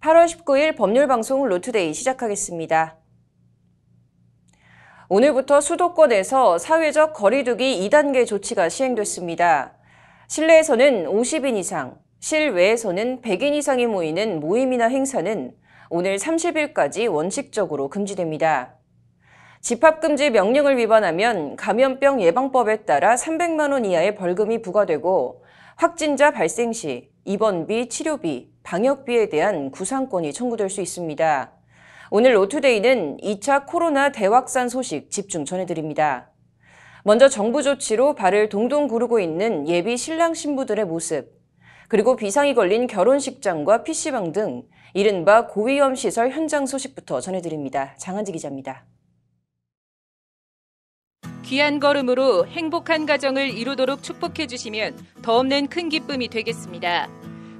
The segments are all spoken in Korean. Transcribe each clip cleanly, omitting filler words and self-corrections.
8월 19일 법률방송 로투데이 시작하겠습니다. 오늘부터 수도권에서 사회적 거리두기 2단계 조치가 시행됐습니다. 실내에서는 50인 이상, 실외에서는 100인 이상이 모이는 모임이나 행사는 오늘 30일까지 원칙적으로 금지됩니다. 집합금지 명령을 위반하면 감염병 예방법에 따라 300만 원 이하의 벌금이 부과되고 확진자 발생 시 입원비, 치료비, 방역비에 대한 구상권이 청구될 수 있습니다. 오늘 로투데이는 2차 코로나 대확산 소식 집중 전해드립니다. 먼저 정부 조치로 발을 동동 구르고 있는 예비 신랑 신부들의 모습, 그리고 비상이 걸린 결혼식장과 PC방 등 이른바 고위험 시설 현장 소식부터 전해드립니다. 장한지 기자입니다. 귀한 걸음으로 행복한 가정을 이루도록 축복해 주시면 더 없는 큰 기쁨이 되겠습니다.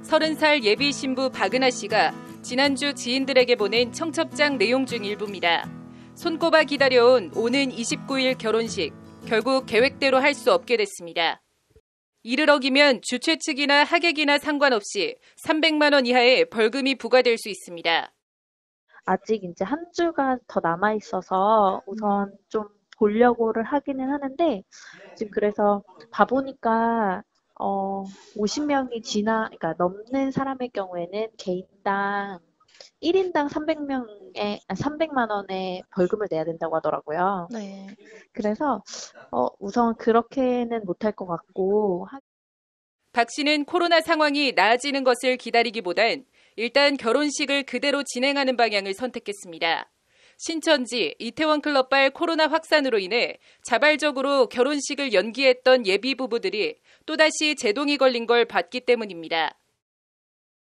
30살 예비 신부 박은하 씨가 지난주 지인들에게 보낸 청첩장 내용 중 일부입니다. 손꼽아 기다려온 오는 29일 결혼식, 결국 계획대로 할 수 없게 됐습니다. 이를 어기면 주최 측이나 하객이나 상관없이 300만 원 이하의 벌금이 부과될 수 있습니다. 아직 이제 한 주가 더 남아 있어서 우선 좀 보려고를 하기는 하는데, 지금 그래서 봐보니까 50명이 그러니까 넘는 사람의 경우에는 개인당 1인당 300만 원의 벌금을 내야 된다고 하더라고요. 네. 그래서 우선 그렇게는 못할 것 같고. 박 씨는 코로나 상황이 나아지는 것을 기다리기보단 일단 결혼식을 그대로 진행하는 방향을 선택했습니다. 신천지, 이태원 클럽발 코로나 확산으로 인해 자발적으로 결혼식을 연기했던 예비 부부들이 또다시 제동이 걸린 걸 봤기 때문입니다.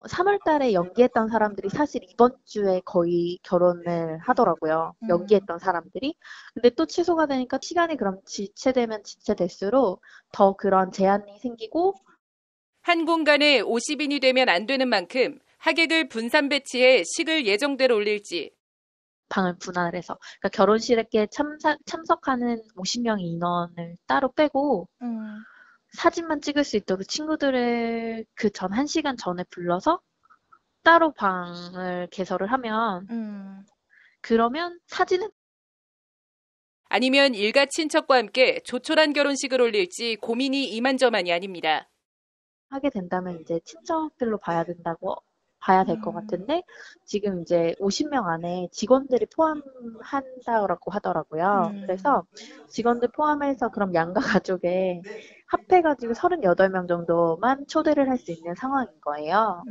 3월 달에 연기했던 사람들이 사실 이번 주에 거의 결혼을 하더라고요. 연기했던 사람들이. 근데 또 취소가 되니까 시간이 그럼 지체되면 지체될수록 더 그런 제한이 생기고, 한 공간에 50인이 되면 안 되는 만큼 하객을 분산 배치해 식을 예정대로 올릴지, 방을 분할해서, 그러니까 결혼식에 참석하는 50명의 인원을 따로 빼고 사진만 찍을 수 있도록 친구들을 그 전 1시간 전에 불러서 따로 방을 개설을 하면 그러면 사진은, 아니면 일가 친척과 함께 조촐한 결혼식을 올릴지 고민이 이만저만이 아닙니다. 하게 된다면 이제 친척들로 봐야 될 것 같은데, 지금 이제 50명 안에 직원들이 포함한다고 하더라고요. 그래서 직원들 포함해서 그럼 양가 가족에 합해가지고 38명 정도만 초대를 할 수 있는 상황인 거예요.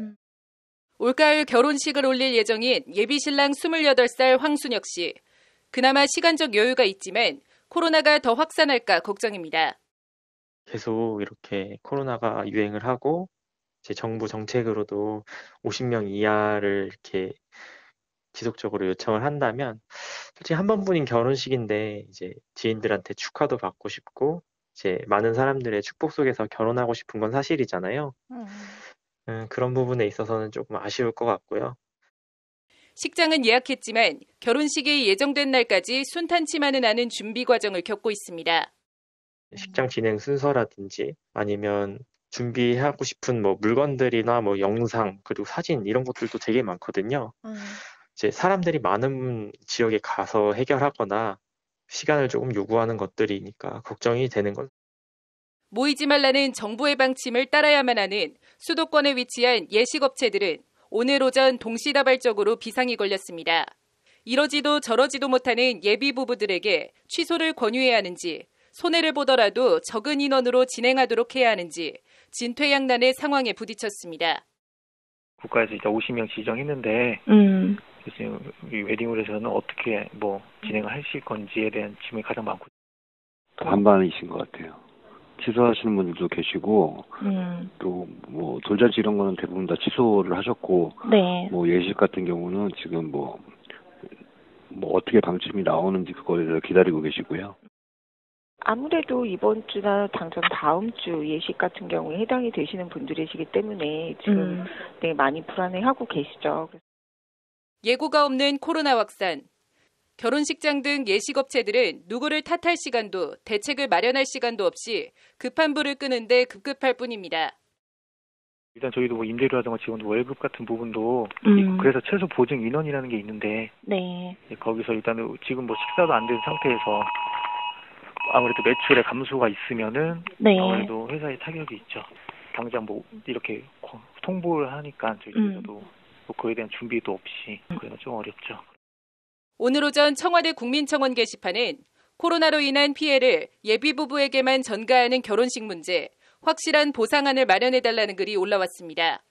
올가을 결혼식을 올릴 예정인 예비신랑 28살 황순혁 씨. 그나마 시간적 여유가 있지만 코로나가 더 확산할까 걱정입니다. 계속 이렇게 코로나가 유행을 하고 제 정부 정책으로도 50명 이하를 이렇게 지속적으로 요청을 한다면, 솔직히 한 번뿐인 결혼식인데 이제 지인들한테 축하도 받고 싶고 이제 많은 사람들의 축복 속에서 결혼하고 싶은 건 사실이잖아요. 그런 부분에 있어서는 조금 아쉬울 것 같고요. 식장은 예약했지만 결혼식이 예정된 날까지 순탄치만은 않은 준비 과정을 겪고 있습니다. 식장 진행 순서라든지 아니면 준비하고 싶은 물건들이나 영상, 그리고 사진 이런 것들도 되게 많거든요. 이제 사람들이 많은 지역에 가서 해결하거나 시간을 조금 요구하는 것들이니까 걱정이 되는 건. 모이지 말라는 정부의 방침을 따라야만 하는 수도권에 위치한 예식업체들은 오늘 오전 동시다발적으로 비상이 걸렸습니다. 이러지도 저러지도 못하는 예비 부부들에게 취소를 권유해야 하는지, 손해를 보더라도 적은 인원으로 진행하도록 해야 하는지 진퇴양난의 상황에 부딪혔습니다. 국가에서 이제 50명 지정했는데 지금 우리 웨딩홀에서는 어떻게 진행을 하실 건지에 대한 질문이 가장 많고. 반반이신 것 같아요. 취소하시는 분들도 계시고 또 돌잔치 이런 거는 대부분 다 취소를 하셨고, 네. 예식 같은 경우는 지금 어떻게 방침이 나오는지 그거를 기다리고 계시고요. 아무래도 이번 주나 당장 다음 주 예식 같은 경우에 해당이 되시는 분들이시기 때문에 지금 되게 많이 불안해하고 계시죠. 예고가 없는 코로나 확산. 결혼식장 등 예식업체들은 누구를 탓할 시간도 대책을 마련할 시간도 없이 급한 불을 끄는데 급급할 뿐입니다. 일단 저희도 뭐 임대료라든가 직원들 월급 같은 부분도 있고 그래서 최소 보증 인원이라는 게 있는데 네. 거기서 일단 지금 뭐 식사도 안 된 상태에서 아무래도 매출의 감소가 있으면은 네. 아무래도 회사에 타격이 있죠. 당장 뭐 이렇게 통보를 하니까 저희들도 뭐 그에 대한 준비도 없이 그래서 좀 어렵죠. 오늘 오전 청와대 국민청원 게시판은 코로나로 인한 피해를 예비부부에게만 전가하는 결혼식 문제, 확실한 보상안을 마련해달라는 글이 올라왔습니다.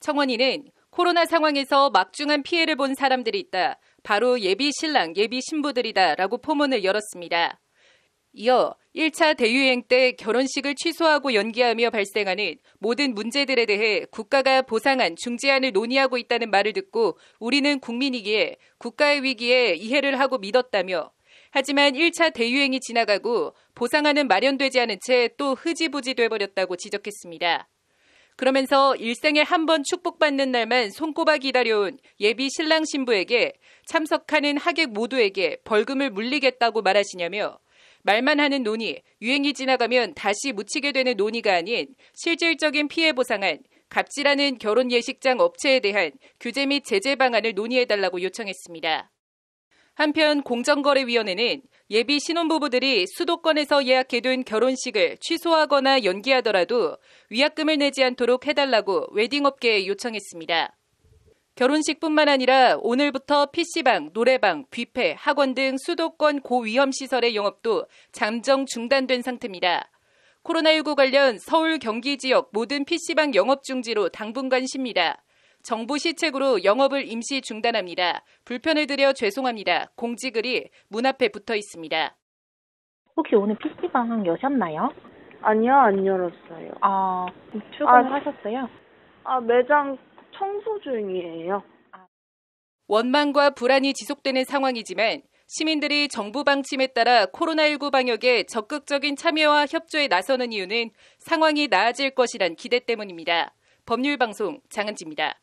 청원인은 코로나 상황에서 막중한 피해를 본 사람들이 있다. 바로 예비 신랑, 예비 신부들이다 라고 포문을 열었습니다. 이어 1차 대유행 때 결혼식을 취소하고 연기하며 발생하는 모든 문제들에 대해 국가가 보상안, 중재안을 논의하고 있다는 말을 듣고 우리는 국민이기에 국가의 위기에 이해를 하고 믿었다며 하지만 1차 대유행이 지나가고 보상안은 마련되지 않은 채 또 흐지부지 돼버렸다고 지적했습니다. 그러면서 일생에 한 번 축복받는 날만 손꼽아 기다려온 예비 신랑 신부에게 참석하는 하객 모두에게 벌금을 물리겠다고 말하시냐며 말만 하는 논의, 유행이 지나가면 다시 묻히게 되는 논의가 아닌 실질적인 피해 보상안, 갑질하는 결혼 예식장 업체에 대한 규제 및 제재 방안을 논의해달라고 요청했습니다. 한편 공정거래위원회는 예비 신혼부부들이 수도권에서 예약해둔 결혼식을 취소하거나 연기하더라도 위약금을 내지 않도록 해달라고 웨딩업계에 요청했습니다. 결혼식뿐만 아니라 오늘부터 PC방, 노래방, 뷔페, 학원 등 수도권 고위험시설의 영업도 잠정 중단된 상태입니다. 코로나19 관련 서울, 경기 지역 모든 PC방 영업 중지로 당분간 쉽니다. 정부 시책으로 영업을 임시 중단합니다. 불편을 드려 죄송합니다. 공지글이 문 앞에 붙어 있습니다. 혹시 오늘 PC방 여셨나요? 아니요, 안 열었어요. 출근을 하셨어요? 매장 청소 중이에요. 원망과 불안이 지속되는 상황이지만 시민들이 정부 방침에 따라 코로나19 방역에 적극적인 참여와 협조에 나서는 이유는 상황이 나아질 것이란 기대 때문입니다. 법률방송 장은지입니다.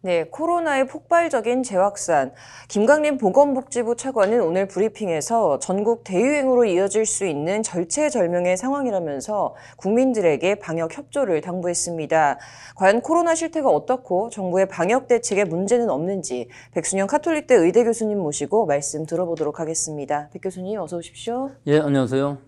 네, 코로나의 폭발적인 재확산. 김강림 보건복지부 차관은 오늘 브리핑에서 전국 대유행으로 이어질 수 있는 절체절명의 상황이라면서 국민들에게 방역 협조를 당부했습니다. 과연 코로나 실태가 어떻고 정부의 방역 대책에 문제는 없는지 백순영 카톨릭대 의대 교수님 모시고 말씀 들어보도록 하겠습니다. 백 교수님 어서 오십시오. 예, 안녕하세요.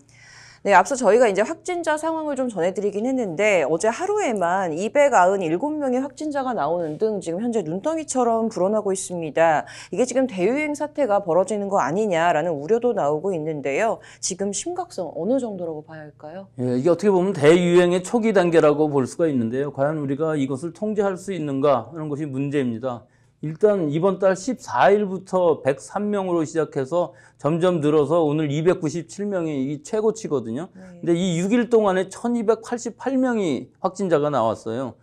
네, 앞서 저희가 이제 확진자 상황을 좀 전해드리긴 했는데 어제 하루에만 297명의 확진자가 나오는 등 지금 현재 눈덩이처럼 불어나고 있습니다. 이게 지금 대유행 사태가 벌어지는 거 아니냐라는 우려도 나오고 있는데요. 지금 심각성 어느 정도라고 봐야 할까요? 예, 이게 어떻게 보면 대유행의 초기 단계라고 볼 수가 있는데요. 과연 우리가 이것을 통제할 수 있는가 하는 것이 문제입니다. 일단 이번 달 14일부터 103명으로 시작해서 점점 늘어서 오늘 297명이 이 최고치거든요. 근데 이 6일 동안에 1288명이 확진자가 나왔어요.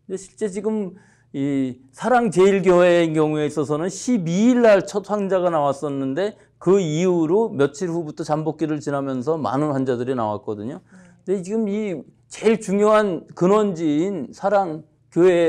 근데 실제 지금 이 사랑제일교회의 경우에 있어서는 12일 날 첫 환자가 나왔었는데 그 이후로 며칠 후부터 잠복기를 지나면서 많은 환자들이 나왔거든요. 근데 지금 이 제일 중요한 근원지인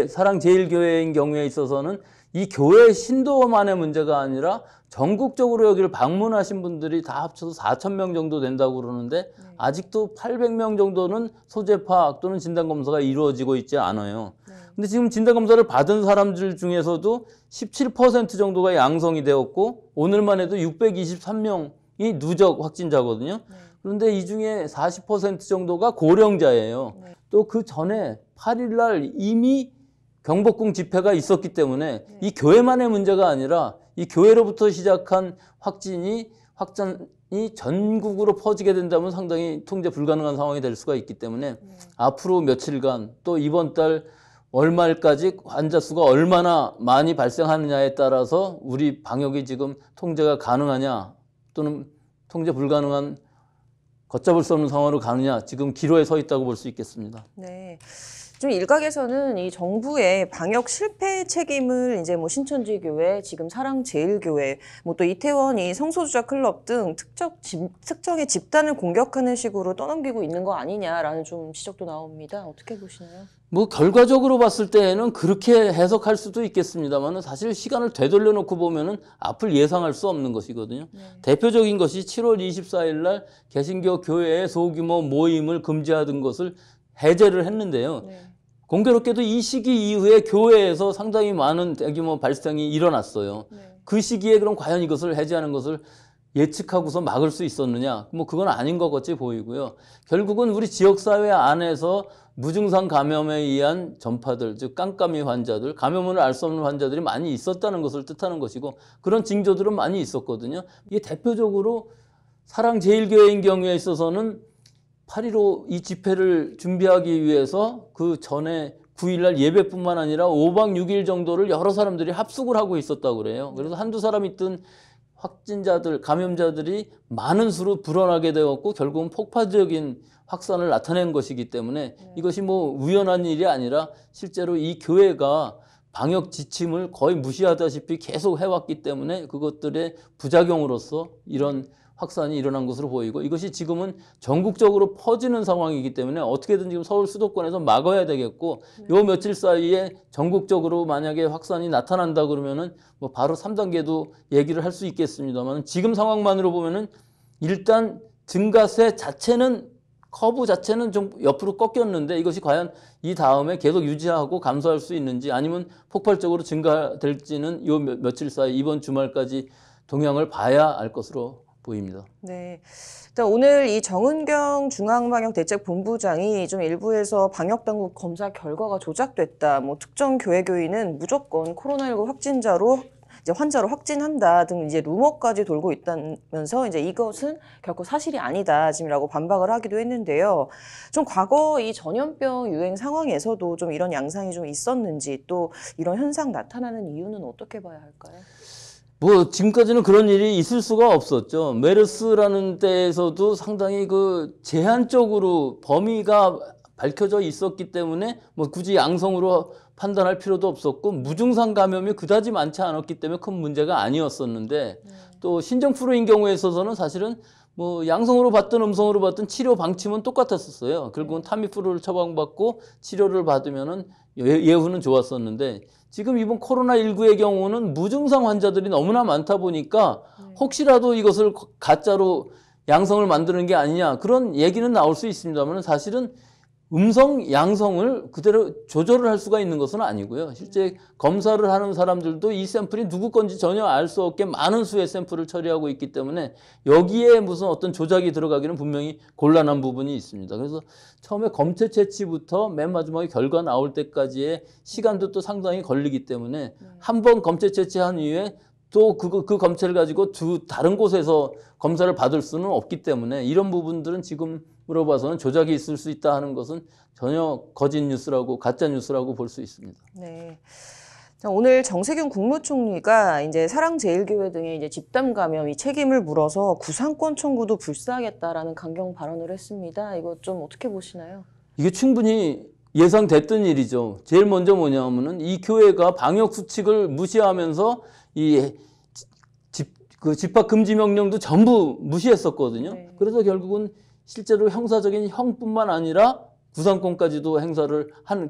사랑제일교회인 경우에 있어서는 이 교회 신도만의 문제가 아니라 전국적으로 여기를 방문하신 분들이 다 합쳐서 4,000명 정도 된다고 그러는데 아직도 800명 정도는 소재 파악 또는 진단검사가 이루어지고 있지 않아요. 근데 지금 진단검사를 받은 사람들 중에서도 17% 정도가 양성이 되었고 오늘만 해도 623명이 누적 확진자거든요. 그런데 이 중에 40% 정도가 고령자예요. 또 그 전에 8일 날 이미 경복궁 집회가 있었기 때문에 이 교회만의 문제가 아니라 이 교회로부터 시작한 확진이 전국으로 퍼지게 된다면 상당히 통제 불가능한 상황이 될 수가 있기 때문에 앞으로 며칠간 또 이번 달 월말까지 환자 수가 얼마나 많이 발생하느냐에 따라서 우리 방역이 지금 통제가 가능하냐 또는 통제 불가능한 걷잡을 수 없는 상황으로 가느냐 지금 기로에 서 있다고 볼 수 있겠습니다. 네. 좀 일각에서는 이 정부의 방역 실패 책임을 이제 뭐 신천지교회, 지금 사랑제일교회, 뭐 또 이태원이 성소수자 클럽 등 특정의 집단을 공격하는 식으로 떠넘기고 있는 거 아니냐라는 좀 지적도 나옵니다. 어떻게 보시나요? 뭐 결과적으로 봤을 때에는 그렇게 해석할 수도 있겠습니다만 사실 시간을 되돌려 놓고 보면은 앞을 예상할 수 없는 것이거든요. 대표적인 것이 7월 24일 날 개신교 교회의 소규모 모임을 금지하던 것을 해제를 했는데요. 공교롭게도 이 시기 이후에 교회에서 상당히 많은 대규모 발생이 일어났어요. 그 시기에 그럼 과연 이것을 해제하는 것을 예측하고서 막을 수 있었느냐? 뭐 그건 아닌 것 같이 보이고요. 결국은 우리 지역사회 안에서 무증상 감염에 의한 전파들, 즉 깜깜이 환자들, 감염을 알 수 없는 환자들이 많이 있었다는 것을 뜻하는 것이고 그런 징조들은 많이 있었거든요. 이게 대표적으로 사랑제일교회인 경우에 있어서는 8.15 이 집회를 준비하기 위해서 그 전에 9일날 예배뿐만 아니라 5박 6일 정도를 여러 사람들이 합숙을 하고 있었다고 그래요. 그래서 한두 사람 있던 확진자들, 감염자들이 많은 수로 불어나게 되었고 결국은 폭발적인 확산을 나타낸 것이기 때문에 이것이 뭐 우연한 일이 아니라 실제로 이 교회가 방역 지침을 거의 무시하다시피 계속 해왔기 때문에 그것들의 부작용으로서 이런 확산이 일어난 것으로 보이고 이것이 지금은 전국적으로 퍼지는 상황이기 때문에 어떻게든 지금 서울 수도권에서 막아야 되겠고 요 며칠 사이에 전국적으로 만약에 확산이 나타난다 그러면은 뭐 바로 3단계도 얘기를 할 수 있겠습니다만 지금 상황만으로 보면은 일단 증가세 자체는 커브 자체는 좀 옆으로 꺾였는데 이것이 과연 이 다음에 계속 유지하고 감소할 수 있는지 아니면 폭발적으로 증가될지는 요 며칠 사이 이번 주말까지 동향을 봐야 알 것으로 보입니다. 네. 일단 오늘 이 정은경 중앙방역대책본부장이 좀 일부에서 방역당국 검사 결과가 조작됐다. 뭐 특정 교회 교인은 무조건 코로나19 확진자로 이제 환자로 확진한다 등 이제 루머까지 돌고 있다면서 이제 이것은 결코 사실이 아니다 지금이라고 반박을 하기도 했는데요. 좀 과거 이 전염병 유행 상황에서도 좀 이런 양상이 좀 있었는지 또 이런 현상 나타나는 이유는 어떻게 봐야 할까요? 뭐 지금까지는 그런 일이 있을 수가 없었죠. 메르스라는 때에서도 상당히 그 제한적으로 범위가 밝혀져 있었기 때문에 뭐 굳이 양성으로 판단할 필요도 없었고 무증상 감염이 그다지 많지 않았기 때문에 큰 문제가 아니었었는데 또 신종플루인 경우에 있어서는 사실은 뭐 양성으로 받든 음성으로 받든 치료 방침은 똑같았었어요. 결국은 타미프루를 처방받고 치료를 받으면은 예후는 좋았었는데 지금 이번 코로나19의 경우는 무증상 환자들이 너무나 많다 보니까 혹시라도 이것을 가짜로 양성을 만드는 게 아니냐 그런 얘기는 나올 수 있습니다만 사실은 음성, 양성을 그대로 조절을 할 수가 있는 것은 아니고요. 실제 검사를 하는 사람들도 이 샘플이 누구 건지 전혀 알 수 없게 많은 수의 샘플을 처리하고 있기 때문에 여기에 무슨 어떤 조작이 들어가기는 분명히 곤란한 부분이 있습니다. 그래서 처음에 검체 채취부터 맨 마지막에 결과 나올 때까지의 시간도 또 상당히 걸리기 때문에 한 번 검체 채취한 이후에 또 그 검체를 가지고 다른 곳에서 검사를 받을 수는 없기 때문에 이런 부분들은 지금으로 봐서는 조작이 있을 수 있다 하는 것은 전혀 거짓 뉴스라고 가짜 뉴스라고 볼 수 있습니다. 네. 자, 오늘 정세균 국무총리가 이제 사랑제일교회 등의 이제 집단 감염이 책임을 물어서 구상권 청구도 불사하겠다라는 강경 발언을 했습니다. 이거 좀 어떻게 보시나요? 이게 충분히 예상됐던 일이죠. 제일 먼저 뭐냐면은 이 교회가 방역 수칙을 무시하면서 그 집합 금지 명령도 전부 무시했었거든요. 네. 그래서 결국은 실제로 형사적인 형뿐만 아니라 구상권까지도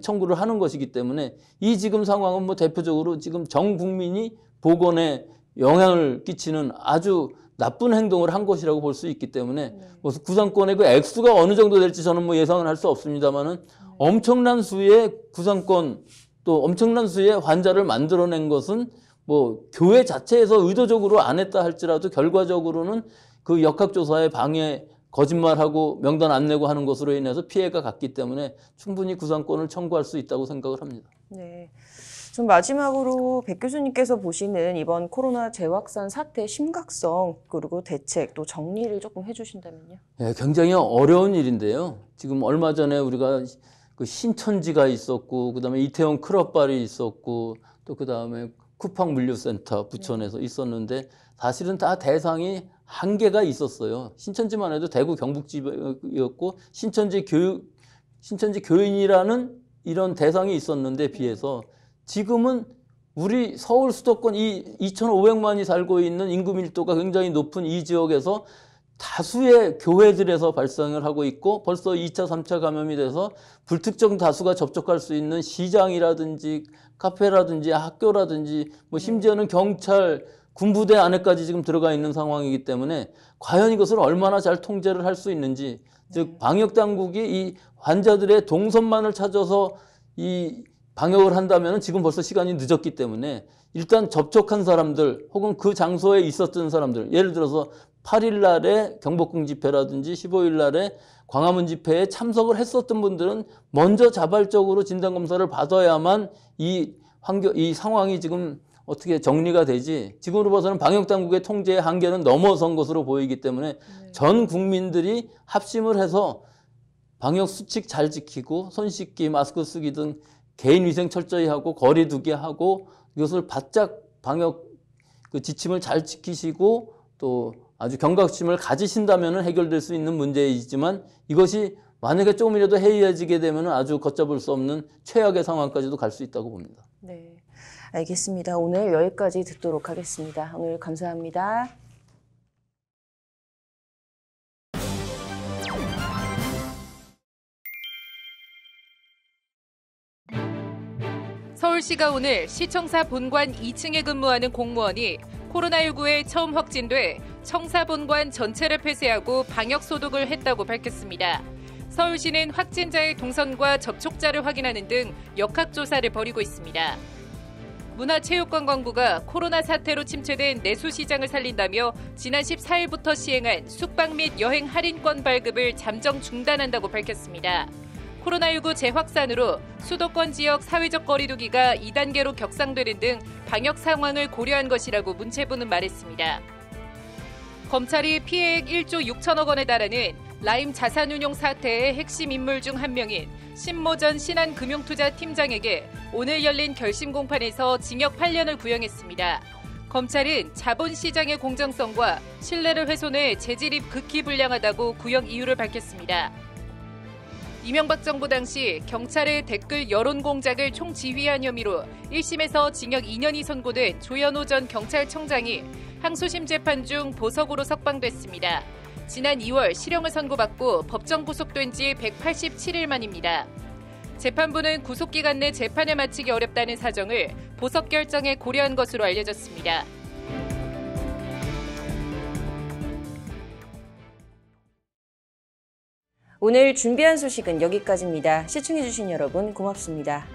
청구를 하는 것이기 때문에 이 지금 상황은 뭐 대표적으로 지금 전 국민이 보건에 영향을 끼치는 아주 나쁜 행동을 한 것이라고 볼 수 있기 때문에 뭐 구상권의 그 액수가 어느 정도 될지 저는 뭐 예상을 할 수 없습니다만은 엄청난 수의 구상권 또 엄청난 수의 환자를 만들어낸 것은 뭐 교회 자체에서 의도적으로 안 했다 할지라도 결과적으로는 그 역학조사에 방해 거짓말하고 명단 안 내고 하는 것으로 인해서 피해가 갔기 때문에 충분히 구상권을 청구할 수 있다고 생각을 합니다. 네. 좀 마지막으로 백 교수님께서 보시는 이번 코로나 재확산 사태의 심각성 그리고 대책 또 정리를 조금 해주신다면요. 네, 굉장히 어려운 일인데요. 지금 얼마 전에 우리가 그 신천지가 있었고 그다음에 이태원 클럽발이 있었고 또 그다음에 쿠팡 물류센터 부천에서 있었는데 사실은 다 대상이 한계가 있었어요. 신천지만 해도 대구 경북지역이었고 신천지 교인이라는 이런 대상이 있었는데 비해서 지금은 우리 서울 수도권 이 2,500만이 살고 있는 인구 밀도가 굉장히 높은 이 지역에서 다수의 교회들에서 발생을 하고 있고 벌써 2차, 3차 감염이 돼서 불특정 다수가 접촉할 수 있는 시장이라든지 카페라든지 학교라든지 뭐 심지어는 경찰 군부대 안에까지 지금 들어가 있는 상황이기 때문에 과연 이것을 얼마나 잘 통제를 할 수 있는지, 즉 방역 당국이 이 환자들의 동선만을 찾아서 이 방역을 한다면 지금 벌써 시간이 늦었기 때문에 일단 접촉한 사람들 혹은 그 장소에 있었던 사람들, 예를 들어서 8일 날에 경복궁 집회라든지 15일 날에 광화문 집회에 참석을 했었던 분들은 먼저 자발적으로 진단검사를 받아야만 이 상황이 지금 어떻게 정리가 되지, 지금으로 봐서는 방역당국의 통제의 한계는 넘어선 것으로 보이기 때문에 전 국민들이 합심을 해서 방역 수칙 잘 지키고 손 씻기, 마스크 쓰기 등 개인 위생 철저히 하고 거리 두기 하고 이것을 바짝 방역 그 지침을 잘 지키시고 또 아주 경각심을 가지신다면 해결될 수 있는 문제이지만 이것이 만약에 조금이라도 해이해지게 되면 아주 걷잡을 수 없는 최악의 상황까지도 갈 수 있다고 봅니다. 네, 알겠습니다. 오늘 여기까지 듣도록 하겠습니다. 오늘 감사합니다. 서울시가 오늘 시청사 본관 2층에 근무하는 공무원이 코로나19에 처음 확진돼 청사 본관 전체를 폐쇄하고 방역 소독을 했다고 밝혔습니다. 서울시는 확진자의 동선과 접촉자를 확인하는 등 역학조사를 벌이고 있습니다. 문화체육관광부가 코로나 사태로 침체된 내수시장을 살린다며 지난 14일부터 시행한 숙박 및 여행 할인권 발급을 잠정 중단한다고 밝혔습니다. 코로나19 재확산으로 수도권 지역 사회적 거리 두기가 2단계로 격상되는 등 방역 상황을 고려한 것이라고 문체부는 말했습니다. 검찰이 피해액 1조 6천억 원에 달하는 라임 자산운용 사태의 핵심 인물 중 한 명인 신모 전 신한금융투자팀장에게 오늘 열린 결심 공판에서 징역 8년을 구형했습니다. 검찰은 자본시장의 공정성과 신뢰를 훼손해 재질이 극히 불량하다고 구형 이유를 밝혔습니다. 이명박 정부 당시 경찰의 댓글 여론 공작을 총지휘한 혐의로 1심에서 징역 2년이 선고된 조현오 전 경찰청장이 항소심 재판 중 보석으로 석방됐습니다. 지난 2월 실형을 선고받고 법정 구속된 지 187일 만입니다. 재판부는 구속기간 내 재판을 마치기 어렵다는 사정을 보석 결정에 고려한 것으로 알려졌습니다. 오늘 준비한 소식은 여기까지입니다. 시청해주신 여러분 고맙습니다.